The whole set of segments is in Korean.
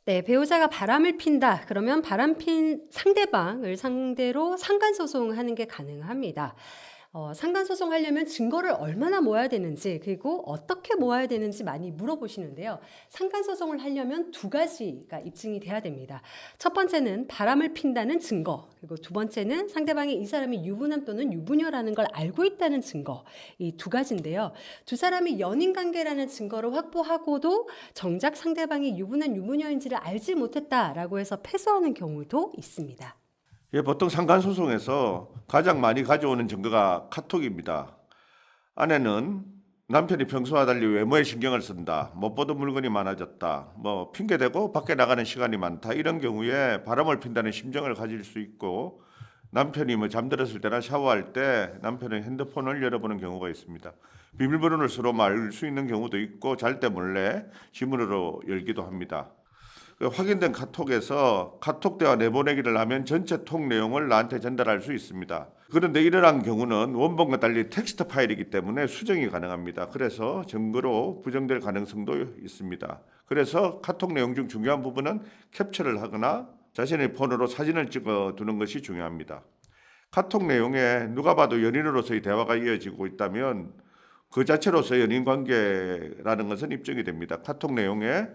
네, 배우자가 바람을 핀다. 그러면 바람핀 상대방을 상대로 상간소송하는 게 가능합니다. 상간소송하려면 증거를 얼마나 모아야 되는지, 그리고 어떻게 모아야 되는지 많이 물어보시는데요. 상간소송을 하려면 두 가지가 입증이 돼야 됩니다. 첫 번째는 바람을 핀다는 증거, 그리고 두 번째는 상대방이 이 사람이 유부남 또는 유부녀라는 걸 알고 있다는 증거, 이 두 가지인데요. 두 사람이 연인 관계라는 증거를 확보하고도 정작 상대방이 유부남 유부녀인지를 알지 못했다라고 해서 패소하는 경우도 있습니다. 예, 보통 상간소송에서 가장 많이 가져오는 증거가 카톡입니다. 아내는 남편이 평소와 달리 외모에 신경을 쓴다, 못 보던 물건이 많아졌다, 뭐 핑계대고 밖에 나가는 시간이 많다, 이런 경우에 바람을 핀다는 심정을 가질 수 있고, 남편이 뭐 잠들었을 때나 샤워할 때 남편은 핸드폰을 열어보는 경우가 있습니다. 비밀번호를 서로 말 수 있는 경우도 있고, 잘 때 몰래 지문으로 열기도 합니다. 확인된 카톡에서 카톡 대화 내보내기를 하면 전체 톡 내용을 나한테 전달할 수 있습니다. 그런데 이러한 경우는 원본과 달리 텍스트 파일이기 때문에 수정이 가능합니다. 그래서 증거로 부정될 가능성도 있습니다. 그래서 카톡 내용 중 중요한 부분은 캡처를 하거나 자신의 폰으로 사진을 찍어 두는 것이 중요합니다. 카톡 내용에 누가 봐도 연인으로서의 대화가 이어지고 있다면 그 자체로서 연인 관계라는 것은 입증이 됩니다. 카톡 내용에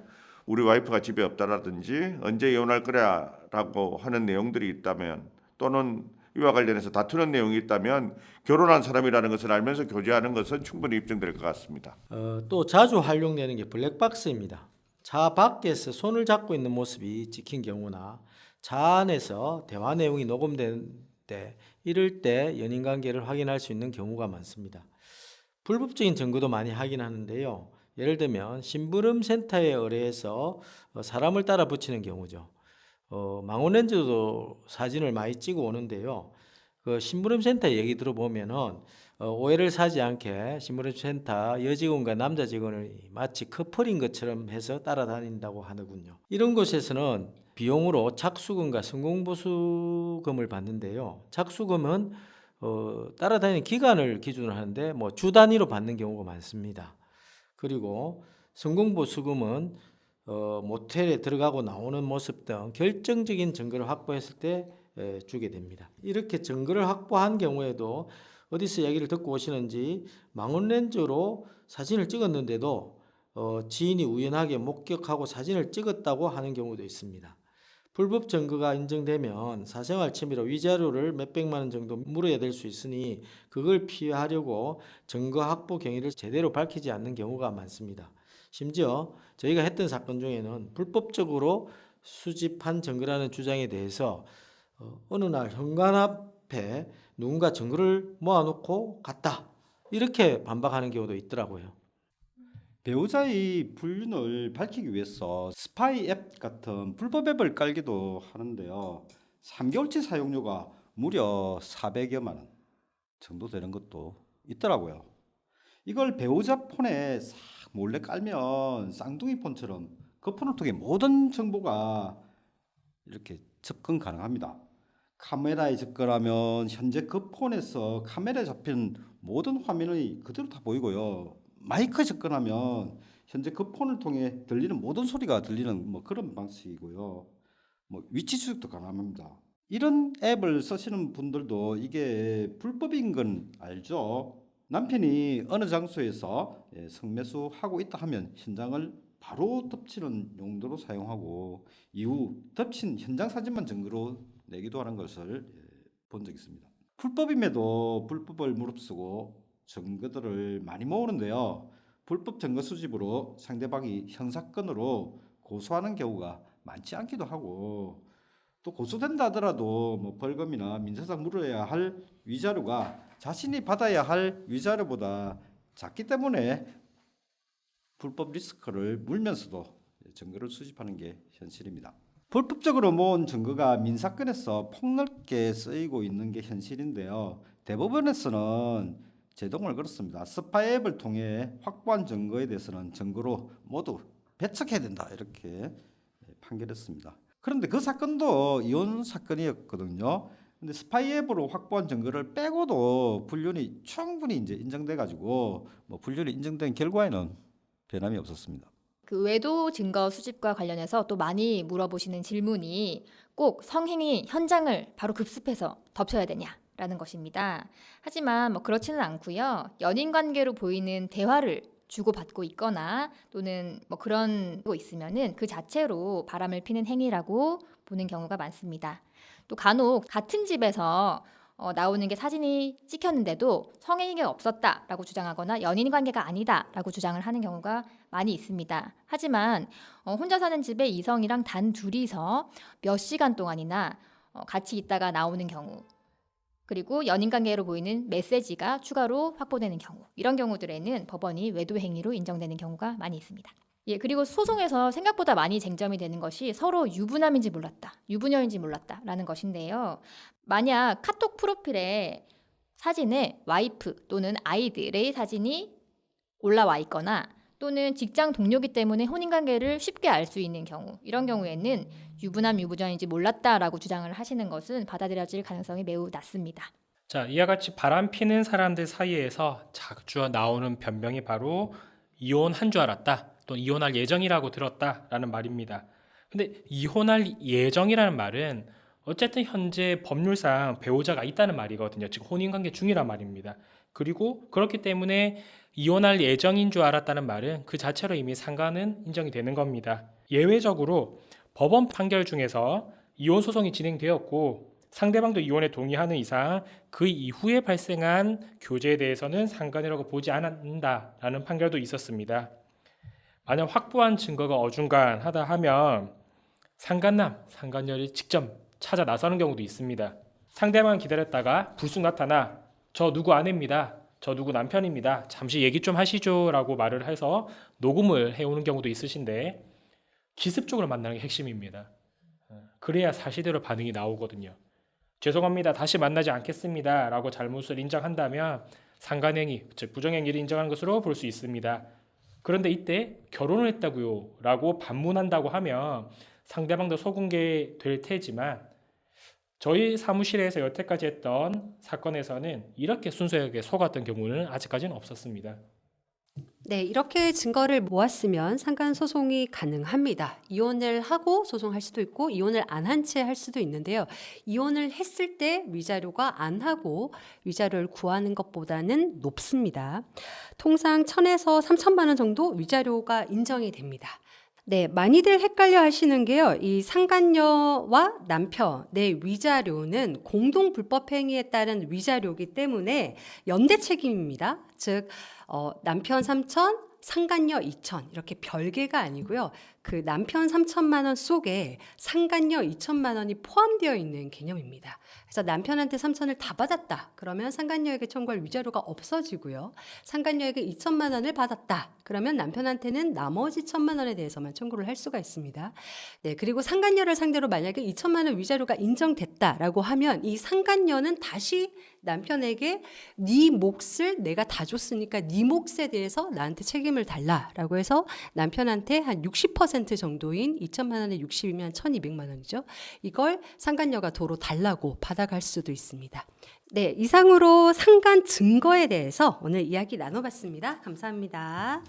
우리 와이프가 집에 없다라든지 언제 이혼할 거야라고 하는 내용들이 있다면, 또는 이와 관련해서 다투는 내용이 있다면 결혼한 사람이라는 것을 알면서 교제하는 것은 충분히 입증될 것 같습니다. 또 자주 활용되는 게 블랙박스입니다. 차 밖에서 손을 잡고 있는 모습이 찍힌 경우나 차 안에서 대화 내용이 녹음된 때, 이럴 때 연인 관계를 확인할 수 있는 경우가 많습니다. 불법적인 증거도 많이 확인하는데요. 예를 들면 심부름 센터에 의뢰해서 사람을 따라 붙이는 경우죠. 망원렌즈도 사진을 많이 찍어 오는데요. 그 심부름 센터 얘기 들어보면은 오해를 사지 않게 심부름 센터 여직원과 남자 직원을 마치 커플인 것처럼 해서 따라다닌다고 하더군요. 이런 곳에서는 비용으로 착수금과 성공보수금을 받는데요. 착수금은 따라다니는 기간을 기준으로 하는데 주 단위로 받는 경우가 많습니다. 그리고 성공보수금은 모텔에 들어가고 나오는 모습 등 결정적인 증거를 확보했을 때 주게 됩니다. 이렇게 증거를 확보한 경우에도 어디서 얘기를 듣고 오시는지 망원렌즈로 사진을 찍었는데도 지인이 우연하게 목격하고 사진을 찍었다고 하는 경우도 있습니다. 불법 증거가 인정되면 사생활 침해로 위자료를 몇백만 원 정도 물어야 될 수 있으니 그걸 피하려고 증거 확보 경위를 제대로 밝히지 않는 경우가 많습니다. 심지어 저희가 했던 사건 중에는 불법적으로 수집한 증거라는 주장에 대해서 어느 날 현관 앞에 누군가 증거를 모아놓고 갔다, 이렇게 반박하는 경우도 있더라고요. 배우자의 불륜을 밝히기 위해서 스파이 앱 같은 불법 앱을 깔기도 하는데요. 3개월치 사용료가 무려 400여만 원 정도 되는 것도 있더라고요. 이걸 배우자 폰에 싹 몰래 깔면 쌍둥이 폰처럼 그 폰을 통해 모든 정보가 이렇게 접근 가능합니다. 카메라에 접근하면 현재 그 폰에서 카메라에 잡힌 모든 화면이 그대로 다 보이고요. 마이크에 접근하면 현재 그 폰을 통해 들리는 모든 소리가 들리는 그런 방식이고요. 위치 추적도 가능합니다. 이런 앱을 쓰시는 분들도 이게 불법인 건 알죠? 남편이 어느 장소에서 성매수하고 있다 하면 현장을 바로 덮치는 용도로 사용하고, 이후 덮친 현장 사진만 증거로 내기도 하는 것을 본 적이 있습니다. 불법임에도 불법을 무릅쓰고 증거들을 많이 모으는데요. 불법 증거 수집으로 상대방이 형사건으로 고소하는 경우가 많지 않기도 하고, 또 고소된다 하더라도 벌금이나 민사상 물어야 할 위자료가 자신이 받아야 할 위자료보다 작기 때문에 불법 리스크를 물면서도 증거를 수집하는 게 현실입니다. 불법적으로 모은 증거가 민사건에서 폭넓게 쓰이고 있는 게 현실인데요. 대법원에서는 제동을 걸었습니다. 스파이 앱을 통해 확보한 증거에 대해서는 증거로 모두 배척해야 된다, 이렇게 판결했습니다. 그런데 그 사건도 이혼 사건이었거든요. 근데 스파이 앱으로 확보한 증거를 빼고도 불륜이 충분히 인정돼 가지고 불륜이 인정된 결과에는 변함이 없었습니다. 그 외도 증거 수집과 관련해서 또 많이 물어보시는 질문이 꼭 성행위 현장을 바로 급습해서 덮쳐야 되냐라는 것입니다. 하지만 뭐 그렇지는 않고요. 연인 관계로 보이는 대화를 주고받고 있거나 또는 뭐 그런 거 있으면은 그 자체로 바람을 피는 행위라고 보는 경우가 많습니다. 또 간혹 같은 집에서 나오는 게 사진이 찍혔는데도 성행위가 없었다라고 주장하거나 연인 관계가 아니다라고 주장을 하는 경우가 많이 있습니다. 하지만 혼자 사는 집에 이성이랑 단 둘이서 몇 시간 동안이나 같이 있다가 나오는 경우, 그리고 연인 관계로 보이는 메시지가 추가로 확보되는 경우, 이런 경우들에는 법원이 외도 행위로 인정되는 경우가 많이 있습니다. 예, 그리고 소송에서 생각보다 많이 쟁점이 되는 것이 서로 유부남인지 몰랐다, 유부녀인지 몰랐다라는 것인데요. 만약 카톡 프로필에 사진에 와이프 또는 아이들의 사진이 올라와 있거나 또는 직장 동료기 때문에 혼인관계를 쉽게 알 수 있는 경우, 이런 경우에는 유부남, 유부녀인지 몰랐다라고 주장을 하시는 것은 받아들여질 가능성이 매우 낮습니다. 자, 이와 같이 바람피는 사람들 사이에서 자주 나오는 변명이 바로 이혼한 줄 알았다, 또 이혼할 예정이라고 들었다라는 말입니다. 근데 이혼할 예정이라는 말은 어쨌든 현재 법률상 배우자가 있다는 말이거든요. 즉 혼인관계 중이란 말입니다. 그리고 그렇기 때문에 이혼할 예정인 줄 알았다는 말은 그 자체로 이미 상간은 인정이 되는 겁니다. 예외적으로 법원 판결 중에서 이혼 소송이 진행되었고 상대방도 이혼에 동의하는 이상 그 이후에 발생한 교제에 대해서는 상간이라고 보지 않는다라는 판결도 있었습니다. 만약 확보한 증거가 어중간하다 하면 상간남, 상간녀를 직접 찾아 나서는 경우도 있습니다. 상대방을 기다렸다가 불쑥 나타나 저 누구 아내입니다, 저 누구 남편입니다, 잠시 얘기 좀 하시죠 라고 말을 해서 녹음을 해오는 경우도 있으신데 기습적으로 만나는 게 핵심입니다. 그래야 사실대로 반응이 나오거든요. 죄송합니다, 다시 만나지 않겠습니다 라고 잘못을 인정한다면 상간행위, 즉 부정행위를 인정하는 것으로 볼 수 있습니다. 그런데 이때 결혼을 했다고요 라고 반문한다고 하면 상대방도 속은 게 될 테지만 저희 사무실에서 여태까지 했던 사건에서는 이렇게 순수하게 속았던 경우는 아직까지는 없었습니다. 네, 이렇게 증거를 모았으면 상간 소송이 가능합니다. 이혼을 하고 소송할 수도 있고 이혼을 안 한 채 할 수도 있는데요. 이혼을 했을 때 위자료가 안 하고 위자료를 구하는 것보다는 높습니다. 통상 1,000에서 3,000만 원 정도 위자료가 인정이 됩니다. 네, 많이들 헷갈려 하시는 게요. 이 상간녀와 남편의 위자료는 공동 불법 행위에 따른 위자료이기 때문에 연대 책임입니다. 즉 남편 3,000, 상간녀 2,000 이렇게 별개가 아니고요. 그 남편 3,000만 원 속에 상간녀 2,000만 원이 포함되어 있는 개념입니다. 그래서 남편한테 3,000을 다 받았다. 그러면 상간녀에게 청구할 위자료가 없어지고요. 상간녀에게 2,000만 원을 받았다. 그러면 남편한테는 나머지 1,000만 원에 대해서만 청구를 할 수가 있습니다. 네, 그리고 상간녀를 상대로 만약에 2,000만 원 위자료가 인정됐다라고 하면 이 상간녀는 다시 남편에게 네 몫을 내가 다 줬으니까 네 몫에 대해서 나한테 책임을 달라라고 해서 남편한테 한 60% 정도인 2,000만 원에 60이면 1,200만 원이죠. 이걸 상간녀가 도로 달라고 받아갈 수도 있습니다. 네, 이상으로 상간 증거에 대해서 오늘 이야기 나눠봤습니다. 감사합니다.